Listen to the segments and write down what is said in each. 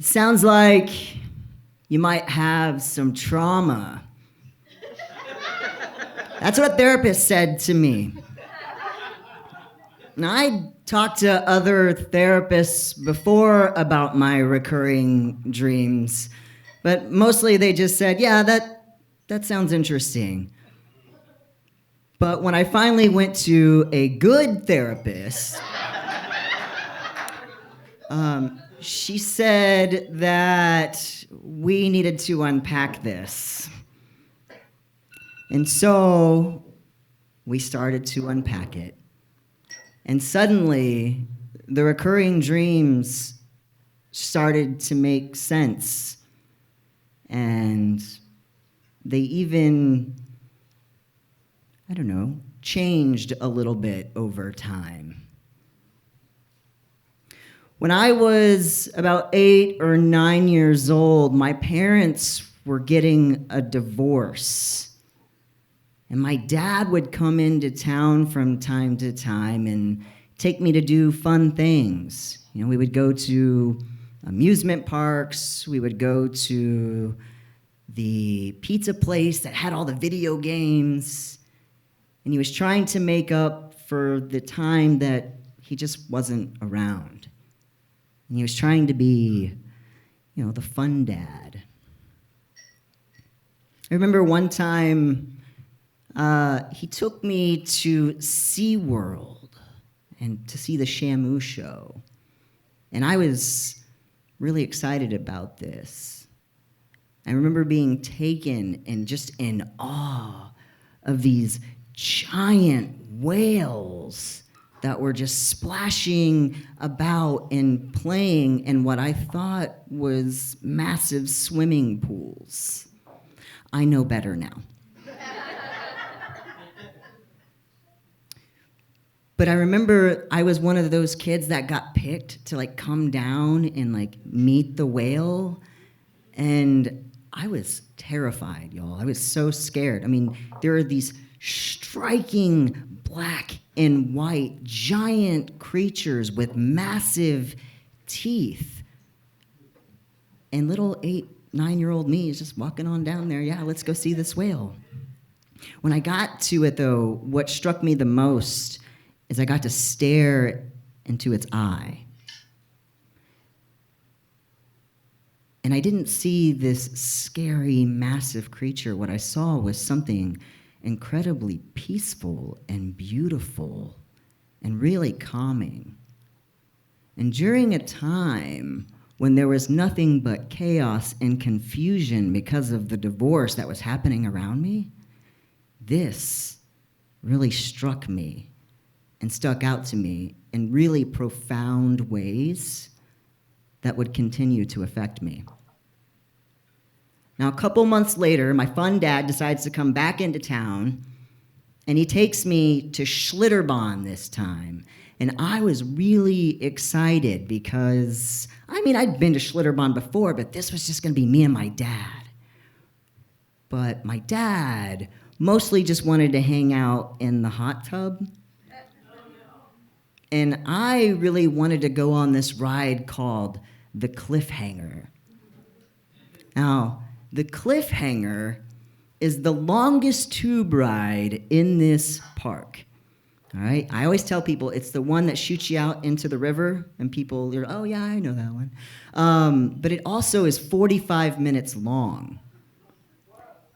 Sounds like you might have some trauma. That's what a therapist said to me. Now, I talked to other therapists before about my recurring dreams, but mostly they just said, yeah, that sounds interesting. But when I finally went to a good therapist, she said that we needed to unpack this. And so we started to unpack it. And suddenly, the recurring dreams started to make sense. And they even, changed a little bit over time. When I was about 8 or 9 years old, my parents were getting a divorce. And my dad would come into town from time to time and take me to do fun things. We would go to amusement parks, we would go to the pizza place that had all the video games, and he was trying to make up for the time that he just wasn't around. And he was trying to be, the fun dad. I remember one time he took me to SeaWorld and to see the Shamu show. And I was really excited about this. I remember being taken and just in awe of these giant whales that were just splashing about and playing in what I thought was massive swimming pools. I know better now. But I remember I was one of those kids that got picked to come down and meet the whale. And I was terrified, y'all. I was so scared. There are these striking black and white giant creatures with massive teeth. And little 8, 9-year-old me is just walking on down there. Yeah, let's go see this whale. When I got to it, though, what struck me the most is I got to stare into its eye. And I didn't see this scary, massive creature. What I saw was something incredibly peaceful and beautiful and really calming. And during a time when there was nothing but chaos and confusion because of the divorce that was happening around me, this really struck me and stuck out to me in really profound ways that would continue to affect me. Now, a couple months later, my fun dad decides to come back into town, and he takes me to Schlitterbahn this time. And I was really excited because, I'd been to Schlitterbahn before, but this was just gonna be me and my dad. But my dad mostly just wanted to hang out in the hot tub. And I really wanted to go on this ride called the Cliffhanger. Now, the Cliffhanger is the longest tube ride in this park. All right? I always tell people it's the one that shoots you out into the river, and people are, oh yeah, I know that one. But it also is 45 minutes long.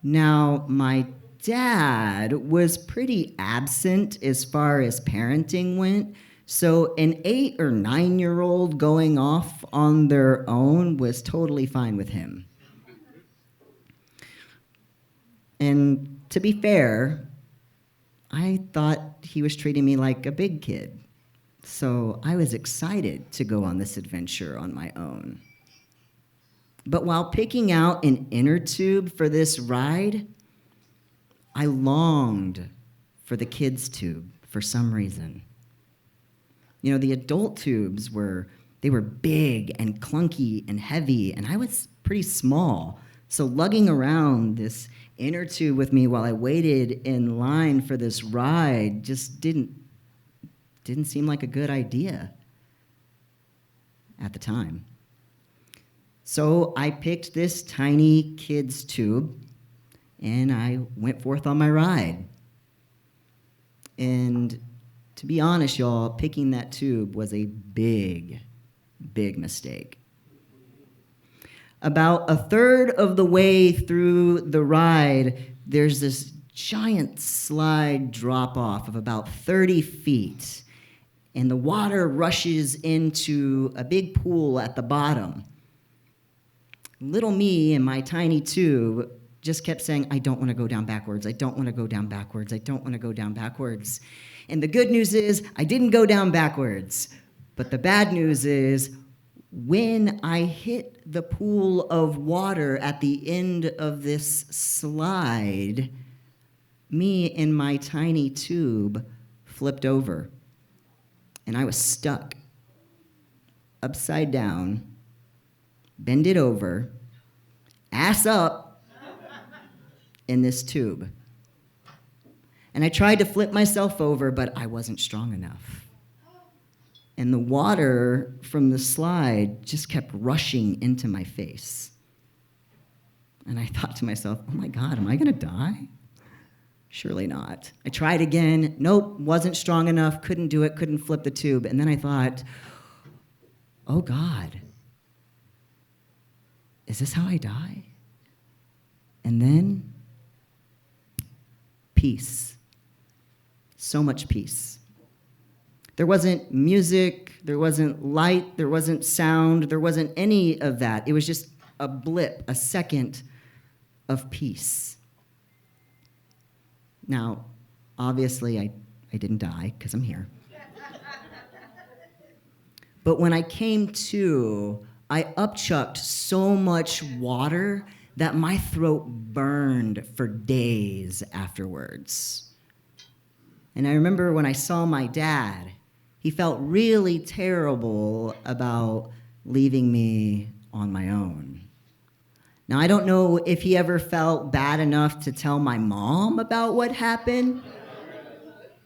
Now, my dad was pretty absent as far as parenting went, so an 8 or 9-year-old going off on their own was totally fine with him. And to be fair, I thought he was treating me like a big kid. So I was excited to go on this adventure on my own. But while picking out an inner tube for this ride, I longed for the kids' tube for some reason. The adult tubes were big and clunky and heavy, and I was pretty small. So lugging around this inner tube with me while I waited in line for this ride just didn't seem like a good idea at the time. So I picked this tiny kid's tube, and I went forth on my ride. And to be honest, y'all, picking that tube was a big, big mistake. About a third of the way through the ride, there's this giant slide drop off of about 30 feet, and the water rushes into a big pool at the bottom. Little me in my tiny tube just kept saying, I don't want to go down backwards. I don't want to go down backwards. I don't want to go down backwards. And the good news is I didn't go down backwards. But the bad news is when I hit the pool of water at the end of this slide, me in my tiny tube flipped over. And I was stuck upside down, bended over, ass up in this tube. And I tried to flip myself over, but I wasn't strong enough. And the water from the slide just kept rushing into my face. And I thought to myself, oh my God, am I gonna die? Surely not. I tried again. Nope, wasn't strong enough, couldn't do it, couldn't flip the tube. And then I thought, oh God, is this how I die? And then, peace. So much peace. There wasn't music, there wasn't light, there wasn't sound, there wasn't any of that. It was just a blip, a second of peace. Now, obviously, I didn't die because I'm here. But when I came to, I upchucked so much water that my throat burned for days afterwards. And I remember when I saw my dad, he felt really terrible about leaving me on my own. Now, I don't know if he ever felt bad enough to tell my mom about what happened.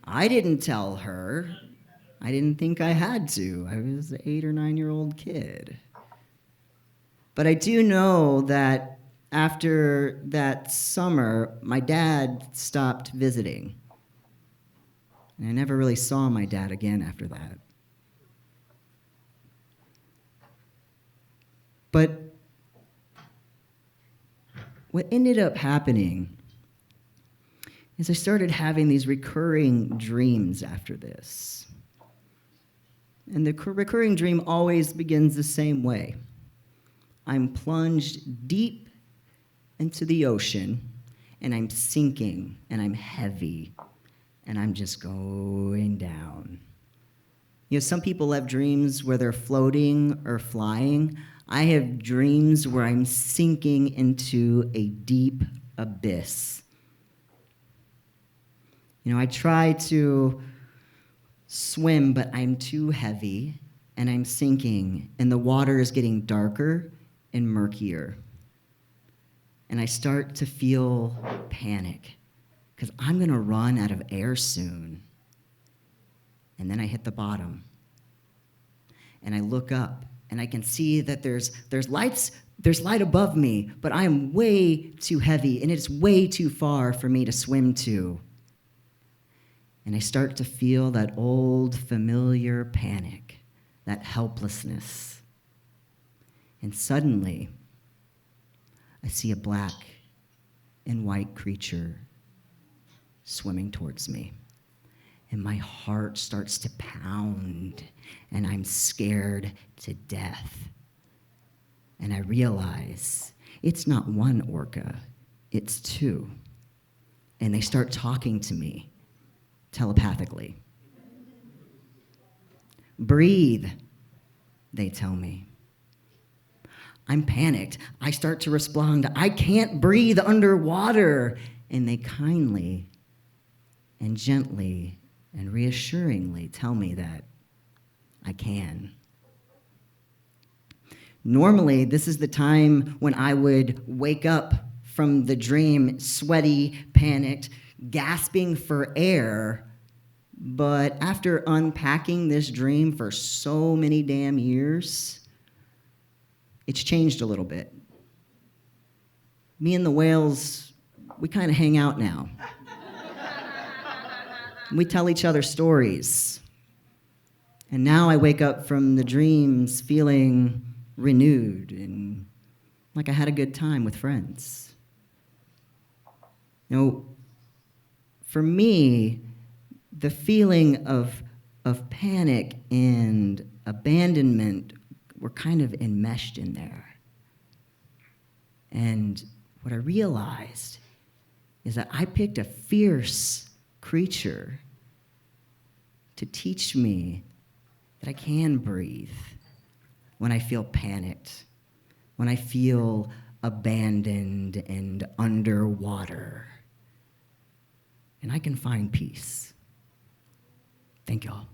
I didn't tell her. I didn't think I had to. I was an 8 or 9-year-old kid. But I do know that after that summer, my dad stopped visiting. And I never really saw my dad again after that. But what ended up happening is I started having these recurring dreams after this. And the recurring dream always begins the same way. I'm plunged deep into the ocean, and I'm sinking, and I'm heavy, and I'm just going down. You know, some people have dreams where they're floating or flying. I have dreams where I'm sinking into a deep abyss. You know, I try to swim, but I'm too heavy, and I'm sinking, and the water is getting darker and murkier. And I start to feel panic, because I'm going to run out of air soon. And then I hit the bottom. And I look up, and I can see that there's light above me, but I am way too heavy, and it's way too far for me to swim to. And I start to feel that old familiar panic, that helplessness. And suddenly, I see a black and white creature swimming towards me. And my heart starts to pound, and I'm scared to death. And I realize it's not one orca, it's two. And they start talking to me telepathically. Breathe, they tell me. I'm panicked. I start to respond, I can't breathe underwater. And they kindly and gently and reassuringly tell me that I can. Normally, this is the time when I would wake up from the dream, sweaty, panicked, gasping for air. But after unpacking this dream for so many damn years, it's changed a little bit. Me and the whales, we kind of hang out now. We tell each other stories. And now I wake up from the dreams feeling renewed and like I had a good time with friends. You know, for me, the feeling of panic and abandonment were kind of enmeshed in there. And what I realized is that I picked a fierce creature to teach me that I can breathe when I feel panicked, when I feel abandoned and underwater. And I can find peace. Thank y'all.